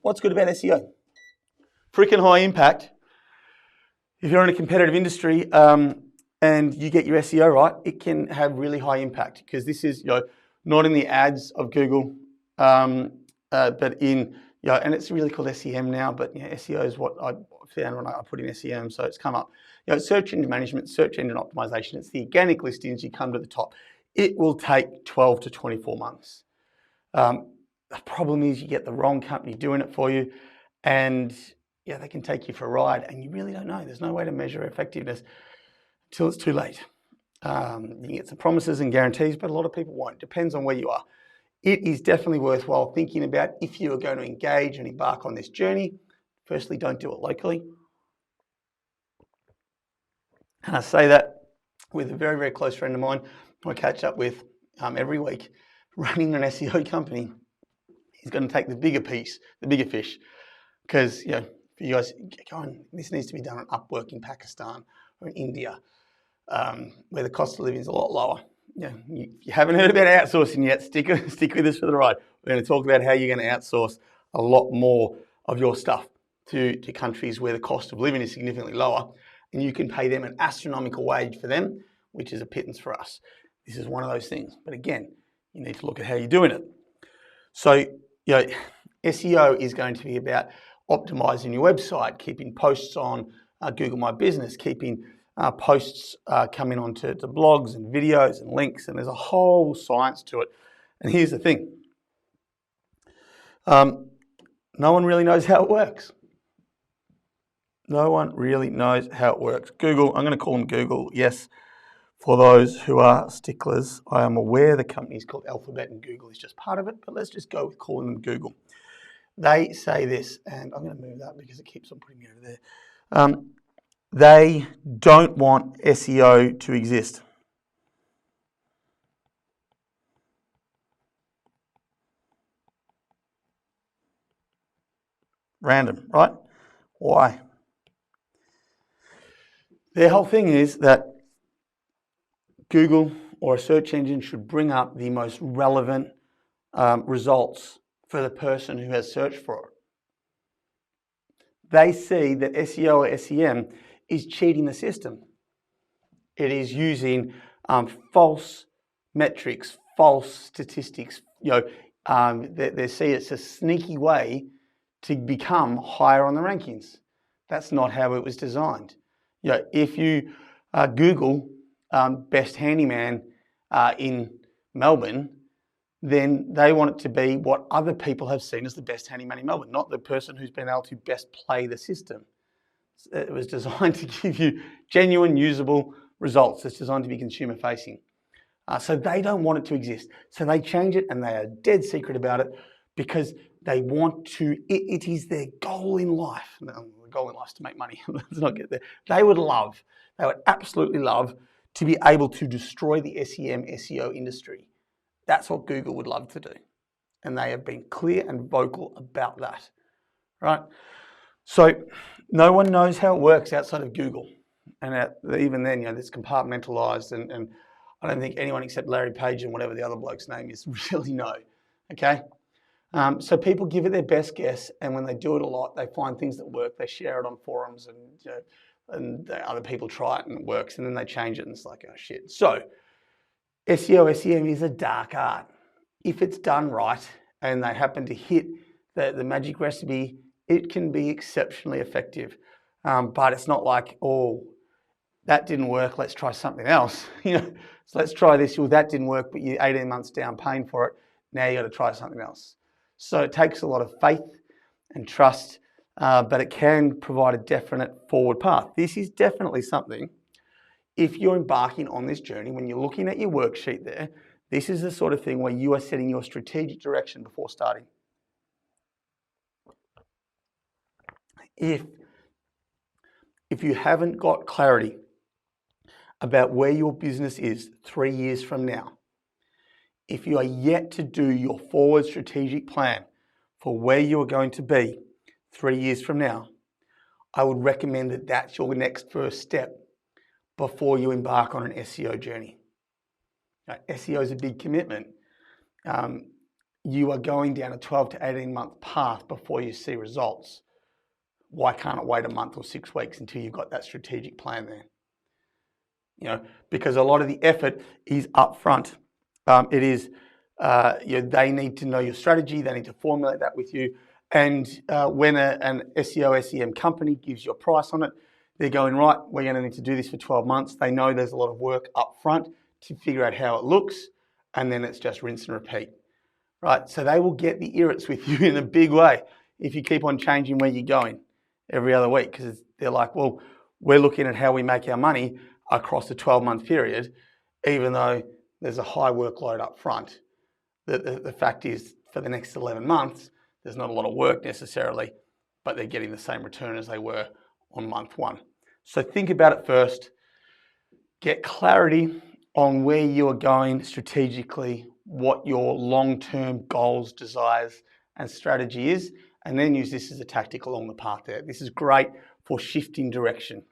what's good about SEO? Freaking high impact. If you're in a competitive industry and you get your SEO right, it can have really high impact because this is not in the ads of Google, but in and it's really called SEM now. But SEO is what I found when I put in SEM, so it's come up. Search engine management, search engine optimization. It's the organic listings. You come to the top. It will take 12 to 24 months. The problem is you get the wrong company doing it for you, and they can take you for a ride, and you really don't know. There's no way to measure effectiveness until it's too late. You can get some promises and guarantees, but a lot of people won't. Depends on where you are. It is definitely worthwhile thinking about if you are going to engage and embark on this journey. Firstly, don't do it locally. And I say that with a very, very close friend of mine who I catch up with every week, running an SEO company. He's going to take the bigger piece, the bigger fish, because for you guys going, this needs to be done on Upwork in Pakistan or in India, where the cost of living is a lot lower. You haven't heard about outsourcing yet. Stick with us for the ride. We're going to talk about how you're going to outsource a lot more of your stuff to countries where the cost of living is significantly lower, and you can pay them an astronomical wage for them, which is a pittance for us. This is one of those things. But again, you need to look at how you're doing it. So, SEO is going to be about optimizing your website, keeping posts on Google My Business, keeping posts coming onto blogs and videos and links, and there's a whole science to it. And here's the thing. No one really knows how it works. No one really knows how it works. Google, I'm going to call them Google, yes. For those who are sticklers, I am aware the company is called Alphabet and Google is just part of it, but let's just go with calling them Google. They say this, and I'm going to move that because it keeps on putting me over there. They don't want SEO to exist. Random, right? Why? Their whole thing is that Google or a search engine should bring up the most relevant results for the person who has searched for it. They see that SEO or SEM is cheating the system. It is using false metrics, false statistics. They see it's a sneaky way to become higher on the rankings. That's not how it was designed. If you Google best handyman in Melbourne, then they want it to be what other people have seen as the best handyman in Melbourne, not the person who's been able to best play the system. It was designed to give you genuine, usable results. It's designed to be consumer facing. So they don't want it to exist. So they change it, and they are dead secret about it because they want to, it is their goal in life. No, the goal in life is to make money. Let's not get there. They would absolutely love to be able to destroy the SEM, SEO industry. That's what Google would love to do. And they have been clear and vocal about that, right? So no one knows how it works outside of Google. And even then, it's compartmentalized, and I don't think anyone except Larry Page and whatever the other bloke's name is really know, okay? So people give it their best guess, and when they do it a lot, they find things that work. They share it on forums, and other people try it and it works, and then they change it, and it's like, oh shit. So SEO, SEM is a dark art. If it's done right and they happen to hit the magic recipe, it can be exceptionally effective. But it's not like, oh, that didn't work, let's try something else. So let's try this. Well, that didn't work, but you're 18 months down paying for it. Now you got to try something else. So it takes a lot of faith and trust, but it can provide a definite forward path. This is definitely something, if you're embarking on this journey, when you're looking at your worksheet there, this is the sort of thing where you are setting your strategic direction before starting. If you haven't got clarity about where your business is 3 years from now, if you are yet to do your forward strategic plan for where you are going to be 3 years from now, I would recommend that that's your next first step before you embark on an SEO journey. Now, SEO is a big commitment. you are going down a 12 to 18 month path before you see results. Why can't it wait a month or 6 weeks until you've got that strategic plan there? You know, because a lot of the effort is up front. It is, they need to know your strategy. They need to formulate that with you. And when an SEO, SEM company gives you a price on it, they're going, right, we're going to need to do this for 12 months. They know there's a lot of work up front to figure out how it looks, and then it's just rinse and repeat, right? So they will get the irrits with you in a big way if you keep on changing where you're going every other week, because they're like, well, we're looking at how we make our money across a 12-month period, even though there's a high workload up front. The fact is, for the next 11 months, there's not a lot of work necessarily, but they're getting the same return as they were on month one. So think about it first, get clarity on where you are going strategically, what your long-term goals, desires, and strategy is, and then use this as a tactic along the path there. This is great for shifting direction.